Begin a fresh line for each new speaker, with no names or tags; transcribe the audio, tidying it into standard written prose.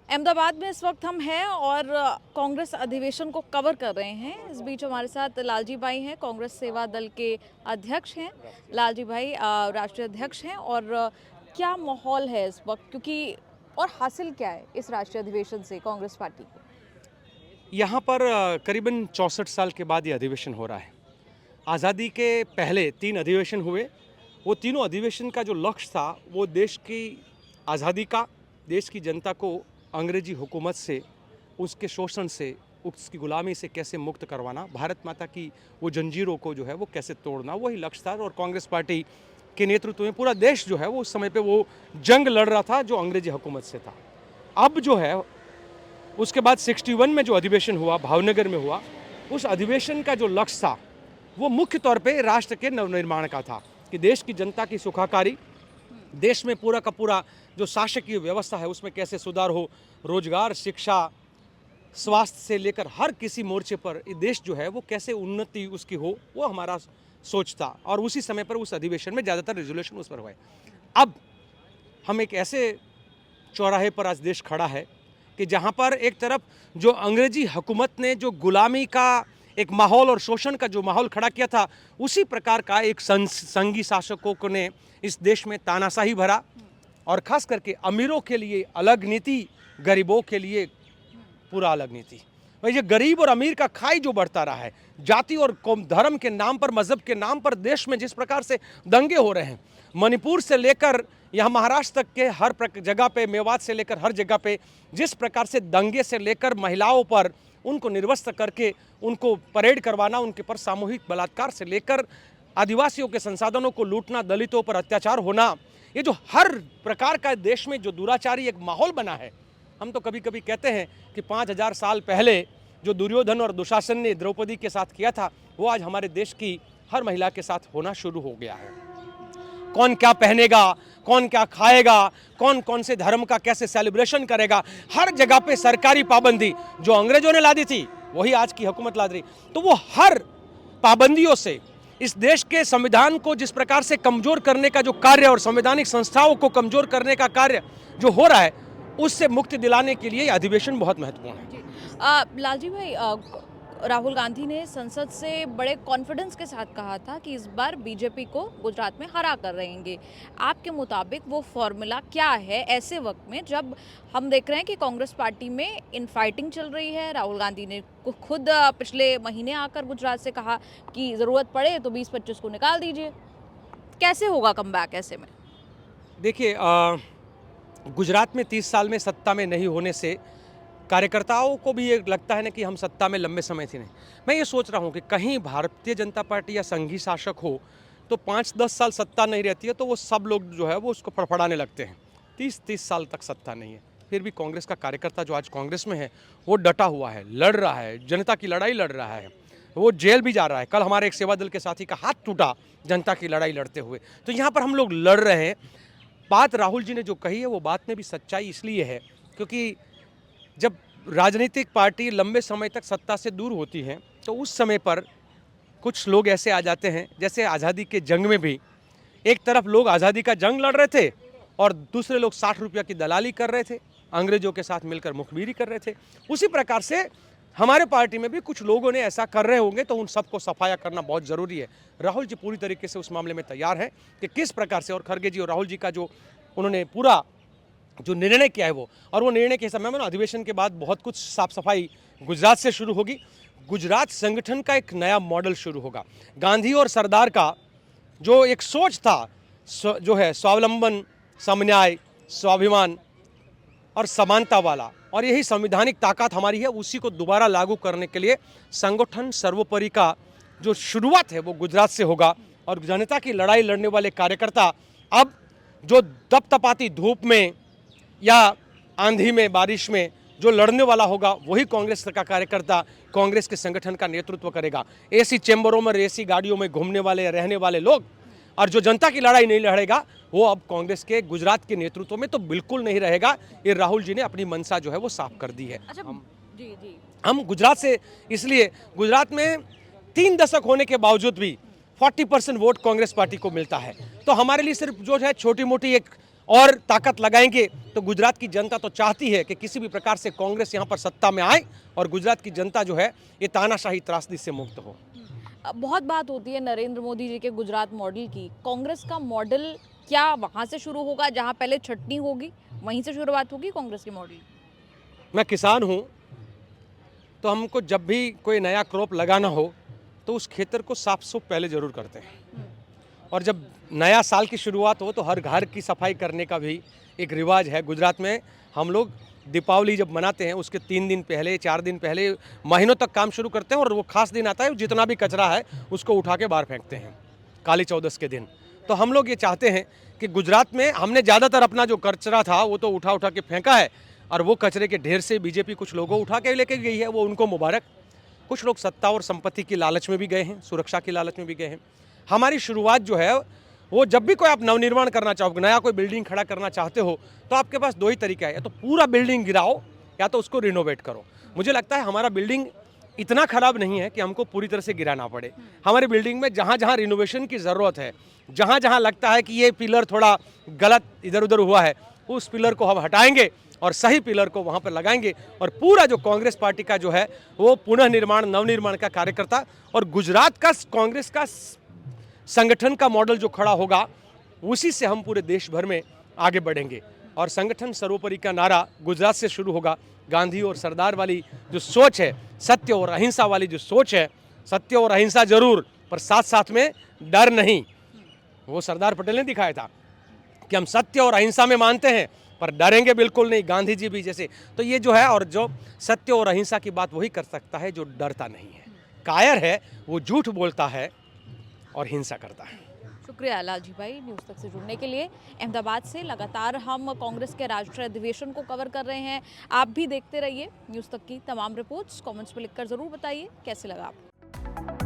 अहमदाबाद में इस वक्त हम हैं और कांग्रेस अधिवेशन को कवर कर रहे हैं। इस बीच हमारे साथ लालजी भाई हैं, कांग्रेस सेवा दल के अध्यक्ष हैं। लालजी भाई राष्ट्रीय अध्यक्ष हैं और क्या माहौल है इस वक्त, क्योंकि और हासिल क्या है इस राष्ट्रीय अधिवेशन से कांग्रेस पार्टी को?
यहाँ पर करीबन 64 साल के बाद ये अधिवेशन हो रहा है। आज़ादी के पहले 3 अधिवेशन हुए। वो तीनों अधिवेशन का जो लक्ष्य था वो देश की आज़ादी का, देश की जनता को अंग्रेजी हुकूमत से, उसके शोषण से, उसकी गुलामी से कैसे मुक्त करवाना, भारत माता की वो जंजीरों को जो है वो कैसे तोड़ना, वही लक्ष्य था। और कांग्रेस पार्टी के नेतृत्व में पूरा देश जो है वो उस समय पे वो जंग लड़ रहा था जो अंग्रेजी हुकूमत से था। अब जो है उसके बाद 61 में जो अधिवेशन हुआ, भावनगर में हुआ, उस अधिवेशन का जो लक्ष्य था वो मुख्य तौर पे राष्ट्र के नवनिर्माण का था कि देश की जनता की सुखाकारी, देश में पूरा का पूरा जो शासकीय व्यवस्था है उसमें कैसे सुधार हो, रोजगार, शिक्षा, स्वास्थ्य से लेकर हर किसी मोर्चे पर ये देश जो है वो कैसे उन्नति उसकी हो, वो हमारा सोच था। और उसी समय पर उस अधिवेशन में ज़्यादातर रेजोल्यूशन उस पर हुए। अब हम एक ऐसे चौराहे पर आज देश खड़ा है कि जहाँ पर एक तरफ जो अंग्रेजी हुकूमत ने जो गुलामी का एक माहौल और शोषण का जो माहौल खड़ा किया था, उसी प्रकार का एक संघी शासकों ने इस देश में तानाशाही भरा और खास करके अमीरों के लिए अलग नीति, गरीबों के लिए पूरा अलग नीति। भाई ये गरीब और अमीर का खाई जो बढ़ता रहा है, जाति और कौम धर्म के नाम पर, मजहब के नाम पर देश में जिस प्रकार से दंगे हो रहे हैं, मणिपुर से लेकर यहाँ महाराष्ट्र तक के हर जगह पे, मेवात से लेकर हर जगह पे जिस प्रकार से दंगे से लेकर महिलाओं पर उनको निर्वस्त्र करके उनको परेड करवाना, उनके पर सामूहिक बलात्कार से लेकर आदिवासियों के संसाधनों को लूटना, दलितों पर अत्याचार होना, ये जो हर प्रकार का देश में जो दुराचारी एक माहौल बना है। हम तो कभी कभी कहते हैं कि 5000 साल पहले जो दुर्योधन और दुशासन ने द्रौपदी के साथ किया था वो आज हमारे देश की हर महिला के साथ होना शुरू हो गया है। कौन क्या पहनेगा, कौन क्या खाएगा, कौन कौन से धर्म का कैसे सेलिब्रेशन करेगा, हर जगह पे सरकारी पाबंदी जो अंग्रेजों ने ला दी थी वही आज की हुकूमत ला रही। तो वो हर पाबंदियों से इस देश के संविधान को जिस प्रकार से कमजोर करने का जो कार्य और संवैधानिक संस्थाओं को कमजोर करने का कार्य जो हो रहा है, उससे मुक्ति दिलाने के लिए अधिवेशन बहुत महत्वपूर्ण है।
लालजी भाई, राहुल गांधी ने संसद से बड़े कॉन्फिडेंस के साथ कहा था कि इस बार बीजेपी को गुजरात में हरा कर रहेंगे। आपके मुताबिक वो फॉर्मूला क्या है ऐसे वक्त में जब हम देख रहे हैं कि कांग्रेस पार्टी में इनफाइटिंग चल रही है? राहुल गांधी ने खुद पिछले महीने आकर गुजरात से कहा कि ज़रूरत पड़े तो 20-25 को निकाल दीजिए। कैसे होगा कमबैक ऐसे में?
देखिए, गुजरात में 30 साल में सत्ता में नहीं होने से कार्यकर्ताओं को भी ये लगता है ना कि हम सत्ता में लंबे समय से नहीं। मैं ये सोच रहा हूँ कि कहीं भारतीय जनता पार्टी या संघी शासक हो तो 5-10 साल सत्ता नहीं रहती है तो वो सब लोग जो है वो उसको फड़फड़ाने लगते हैं। 30 साल तक सत्ता नहीं है, फिर भी कांग्रेस का कार्यकर्ता जो आज कांग्रेस में है वो डटा हुआ है, लड़ रहा है, जनता की लड़ाई लड़ रहा है, वो जेल भी जा रहा है। कल हमारे एक सेवा दल के साथी का हाथ टूटा जनता की लड़ाई लड़ते हुए। तो यहाँ पर हम लोग लड़ रहे हैं। बात राहुल जी ने जो कही है वो बात में भी सच्चाई इसलिए है क्योंकि जब राजनीतिक पार्टी लंबे समय तक सत्ता से दूर होती है तो उस समय पर कुछ लोग ऐसे आ जाते हैं, जैसे आज़ादी के जंग में भी एक तरफ लोग आज़ादी का जंग लड़ रहे थे और दूसरे लोग 60 रुपया की दलाली कर रहे थे, अंग्रेजों के साथ मिलकर मुखबिरी कर रहे थे। उसी प्रकार से हमारे पार्टी में भी कुछ लोगों ने ऐसा कर रहे होंगे, तो उन सबको सफाया करना बहुत ज़रूरी है। राहुल जी पूरी तरीके से उस मामले में तैयार हैं कि किस प्रकार से, और खड़गे जी और राहुल जी का जो उन्होंने पूरा जो निर्णय किया है वो, और वो निर्णय के समय में अधिवेशन के बाद बहुत कुछ साफ सफाई गुजरात से शुरू होगी। गुजरात संगठन का एक नया मॉडल शुरू होगा। गांधी और सरदार का जो एक सोच था जो है स्वावलंबन, समन्याय, स्वाभिमान और समानता वाला, और यही संवैधानिक ताकत हमारी है, उसी को दोबारा लागू करने के लिए संगठन सर्वोपरि का जो शुरुआत है वो गुजरात से होगा। और जनता की लड़ाई लड़ने वाले कार्यकर्ता अब जो दपदपाती धूप में या आंधी में, बारिश में जो लड़ने वाला होगा वही कांग्रेस का कार्यकर्ता कांग्रेस के संगठन का नेतृत्व करेगा। एसी चैम्बरों में, एसी गाड़ियों में घूमने वाले, रहने वाले लोग, और जो जनता की लड़ाई नहीं लड़ेगा वो अब कांग्रेस के गुजरात के नेतृत्व में तो बिल्कुल नहीं रहेगा। ये राहुल जी ने अपनी मंशा जो है वो साफ कर दी है।
अच्छा,
हम गुजरात से, इसलिए गुजरात में 3 दशक होने के बावजूद भी 40% वोट कांग्रेस पार्टी को मिलता है। तो हमारे लिए सिर्फ जो है छोटी मोटी एक और ताकत लगाएंगे तो गुजरात की जनता तो चाहती है कि किसी भी प्रकार से कांग्रेस यहाँ पर सत्ता में आए और गुजरात की जनता जो है ये तानाशाही त्रासदी से मुक्त हो।
बहुत बात होती है नरेंद्र मोदी जी के गुजरात मॉडल की। कांग्रेस का मॉडल क्या वहाँ से शुरू होगा जहाँ पहले छटनी होगी, वहीं से शुरुआत होगी कांग्रेस के मॉडल?
मैं किसान हूँ, तो हमको जब भी कोई नया क्रॉप लगाना हो तो उस खेतर को साफ सुफ पहले ज़रूर करते हैं। और जब नया साल की शुरुआत हो तो हर घर की सफाई करने का भी एक रिवाज है। गुजरात में हम लोग दीपावली जब मनाते हैं उसके 3 दिन पहले 4 दिन पहले महीनों तक काम शुरू करते हैं और वो खास दिन आता है जितना भी कचरा है उसको उठा के बाहर फेंकते हैं काली चौदस के दिन। तो हम लोग ये चाहते हैं कि गुजरात में हमने ज़्यादातर अपना जो कचरा था वो तो उठा उठा के फेंका है और वो कचरे के ढेर से बीजेपी कुछ लोगों उठा के लेके गई है, वो उनको मुबारक। कुछ लोग सत्ता और संपत्ति की लालच में भी गए हैं, सुरक्षा की लालच में भी गए हैं। हमारी शुरुआत जो है वो जब भी कोई आप नवनिर्माण करना चाहोगे, नया कोई बिल्डिंग खड़ा करना चाहते हो तो आपके पास 2 ही तरीका है, या तो पूरा बिल्डिंग गिराओ या तो उसको रिनोवेट करो। मुझे लगता है हमारा बिल्डिंग इतना खराब नहीं है कि हमको पूरी तरह से गिराना पड़े। हमारी बिल्डिंग में जहाँ जहाँ रिनोवेशन की ज़रूरत है, जहाँ जहाँ लगता है कि ये पिलर थोड़ा गलत इधर उधर हुआ है, उस पिलर को हम हटाएंगे और सही पिलर को वहाँ पर लगाएंगे। और पूरा जो कांग्रेस पार्टी का जो है वो पुनः निर्माण नवनिर्माण का कार्यकर्ता और गुजरात का कांग्रेस का संगठन का मॉडल जो खड़ा होगा उसी से हम पूरे देश भर में आगे बढ़ेंगे। और संगठन सर्वोपरि का नारा गुजरात से शुरू होगा। गांधी और सरदार वाली जो सोच है, सत्य और अहिंसा वाली जो सोच है, सत्य और अहिंसा जरूर पर साथ साथ में डर नहीं, वो सरदार पटेल ने दिखाया था कि हम सत्य और अहिंसा में मानते हैं पर डरेंगे बिल्कुल नहीं, गांधी जी भी जैसे। तो ये जो है, और जो सत्य और अहिंसा की बात वही कर सकता है जो डरता नहीं है। कायर है वो झूठ बोलता है और हिंसा करता है।
शुक्रिया लालजी भाई न्यूज़ तक से जुड़ने के लिए। अहमदाबाद से लगातार हम कांग्रेस के राष्ट्रीय अधिवेशन को कवर कर रहे हैं। आप भी देखते रहिए न्यूज़ तक की तमाम रिपोर्ट्स। कमेंट्स में लिखकर ज़रूर बताइए कैसे लगा आपको।